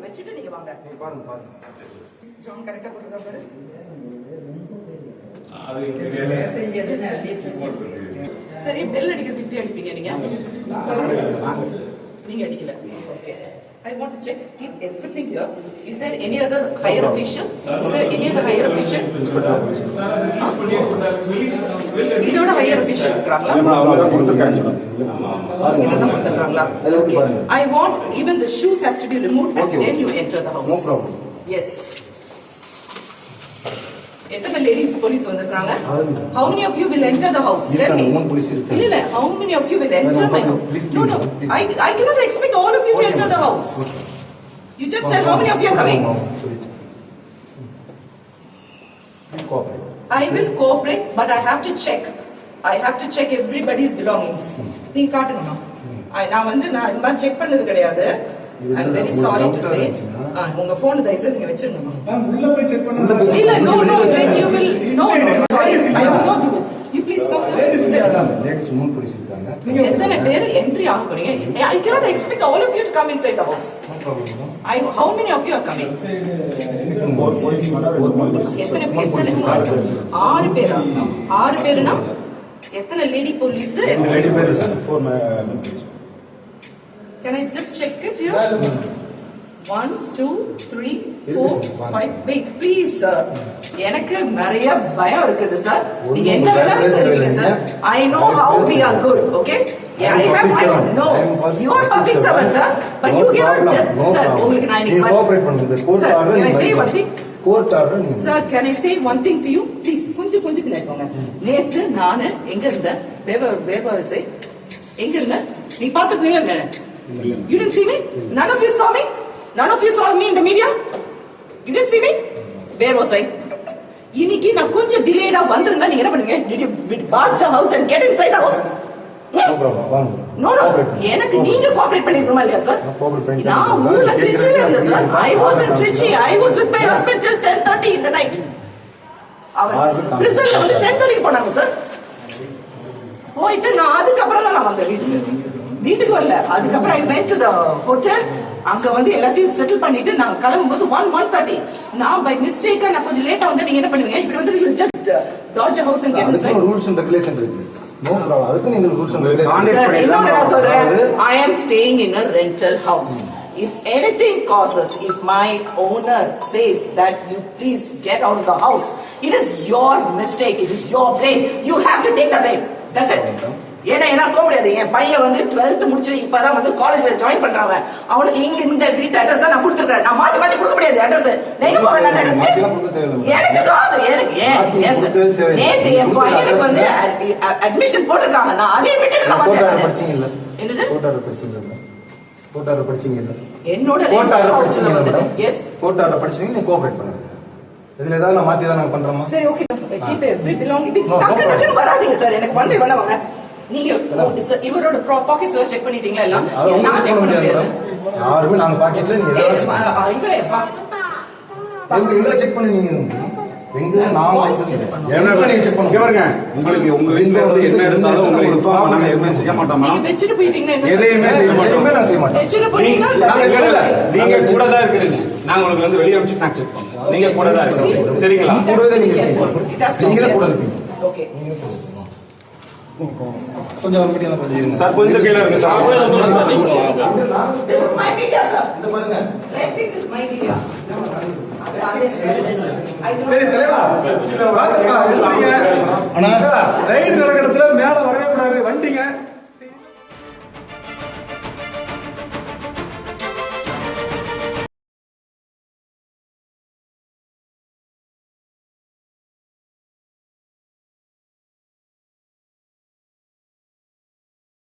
வச்சிட்டு நீங்க வாங்க. பாருங்க பாருங்க. ஜான் கரெக்ட்டா போட்டுறா பாரு. அது மெசேஜ் எதுனா சரி பெல் அடிக்கிறது இப்படி அடிப்பீங்க நீங்க? நீங்க அடிக்கல. Okay. I want to check, keep everything here. Is there any other higher official? Is there any other higher official? இதோட higher official இருக்காங்களா? அவங்க கொடுத்திருக்காங்க. இதெல்லாம் கொடுத்திருக்காங்களா? Okay. I want even the shoes has to be removed and then you enter the house. No problem. Yes. எத்தனை ladies police வந்திருக்காங்க? How many of you will enter the house? Tell me. இல்ல how many of you will enter my house? No, I cannot expect all of you to enter the house. You just tell how many of you are coming. I will cooperate, but I have to check. I have to check everybody's belongings. நீங்க காட்டுங்க. நான் இந்த மாதிரி check பண்ணது கிடையாது. I'm very sorry to say. உங்க phone தயவு செய்து நீங்க வெச்சிருங்க. மேம் உள்ள போய் செக் பண்ணுங்க. இல்ல no then you will sorry I will not do it. You please come. Ladies மூணு போலீஸ் இருக்காங்க. எத்தனை பேர் என்ட்ரி ஆக போறீங்க? I cannot expect all of you to come inside the house. No problem. How many of you are coming? எத்தனை பேர்? 6 பேரா? 6 பேர்னா எத்தனை lady police? Lady police 4 men police. Can I just check it here? 1 2 3 4 5 wait please sir. எனக்கு நிறைய பயம் இருக்குது sir. நீங்க என்ன வேணாலும் சொல்லுங்க sir. I know how we are good, okay? Yeah, I know you are public servant sir, but you cannot just sir உங்களுக்கு நான் இன்னைக்கு கோஆபரேட் பண்ணுங்க. Court order can I say one thing? Court order sir can I say one thing to you please? கொஞ்சம் பின்னாடி போங்க. நேத்து நான் எங்க இருந்தேன்? வேவர்ஸே எங்க இருந்தேன்? நீ பாத்துட்டீங்களா? You didn't see me? None of you saw me? None of you saw me in the media? You didn't see me? Where was I? இன்னைக்கு நான் கொஞ்சம் டிலேடா வந்திருந்தா நீங்க என்ன பண்ணுவீங்க? Did you barge the house and get inside the house? No problem. No எனக்கு நீங்க cooperate பண்ணிருக்கணுமா இல்லையா சார்? நான் ஊர்ல ட்ரிச்சில இருந்தேன் sir. I was in Trichy. I was with my husband till 10:30 in the night. அவர் பிரிசன்ல வந்து 10:30 போனாங்க சார். போயிட்டு நான் அதுக்கு அப்புறம் தான் நான் வந்தேன் வீட்டுக்கு வரல. அதுக்கப்புறம் I went to the hotel. அங்க வந்து எல்லாத்தையும் செட்டில் பண்ணிட்டு நான் கிளம்பும்போது 1:30. நான் பை மிஸ்டேக்கா நான் கொஞ்சம் லேட்டா வந்து நீங்க என்ன பண்ணுவீங்க? இப்படி வந்து you just dodge the house and get inside. அதுக்கு ரூல்ஸ் அண்ட் ரெகுலேஷன் இருக்கு. No problem. அதுக்கு நீங்க ரூல்ஸ் அண்ட் ரெகுலேஷன் என்னோட நான் சொல்றேன். I am staying in a rental house. If anything causes, if my owner says that you please get out of the house, it is your mistake. It is your blame. You have to take the blame. That's it. ஏன்னா போக முடியாது. என் பையன் வந்து 12th முடிச்சு இப்பதான் வந்து காலேஜ்ல join பண்றாங்க. அவனுக்கு இங்க இந்த வீட்டு அட்ரஸ் தான் நான் கொடுத்துருக்கேன். நான் மாத்தி கொடுக்க முடியாது அட்ரஸ். நீங்க போக வேண்டாம் அட்ரஸ். எனக்கு காது எனக்கு எஸ் நேத்து என் பையனுக்கு வந்து அட்மிஷன் போட்டிருக்காங்க. நான் அதையும் விட்டுட்டு நான் வந்தேன். படிச்சீங்க இல்ல? என்னது? கோர்ட் ஆர்டர் படிச்சீங்க இல்ல? கோர்ட் ஆர்டர் படிச்சீங்க இல்ல? என்னோட கோர்ட் ஆர்டர் படிச்சீங்க இல்ல? எஸ் கோர்ட் ஆர்டர் படிச்சீங்க. நீங்க கோஆபரேட் பண்ணுங்க. இதுல ஏதாவது நான் மாத்தி தான் பண்றோமா? சரி okay sir. Keep every belonging. டக்கு வராதீங்க சார். எனக்கு ஒன் பை ஒன் வாங்க. நீங்க இவரோட பாக்கெட்ஸ்ல செக் பண்ணிட்டீங்களா எல்லாம்? நான் செக் பண்ண முடியாது. யாருமே நாங்க பாக்கெட்ல நீங்க இவரே எங்க செக் பண்ணீங்க? எங்க நான் என்ன நீங்க செக் பண்ணுங்க. பாருங்க உங்களுக்கு உங்க வீட்ல வந்து என்ன இருந்தாலும் உங்களுக்கு இன்ஃபார்ம் பண்ணாம எதுவுமே செய்ய மாட்டோம். நீங்க வெச்சிட்டு போயிட்டீங்கன்னா என்ன? எதையுமே செய்ய மாட்டோம். நான் செய்ய மாட்டேன். வெச்சிட்டு போயிட்டீங்கன்னா நீங்க கூட தான் இருக்கீங்க. நாங்க உங்களுக்கு வந்து வெளிய அனுப்பிச்சு நான் செக் பண்ணுவோம். நீங்க கூட தான் இருக்கீங்க. சரிங்களா? கூடவே நீங்க கூட இருப்பீங்க. ஓகே. கொஞ்சம் மீடியா கொஞ்சம் இருங்க சார். கொஞ்சம் கீழ இருங்க sir. This is my media sir. இந்த பாருங்க. This is my media. சரி தலைவா பாத்துப்பா. அண்ணா ரைடு நடக்கிறதுல மேல வரவே கூடாது. வண்டிங்க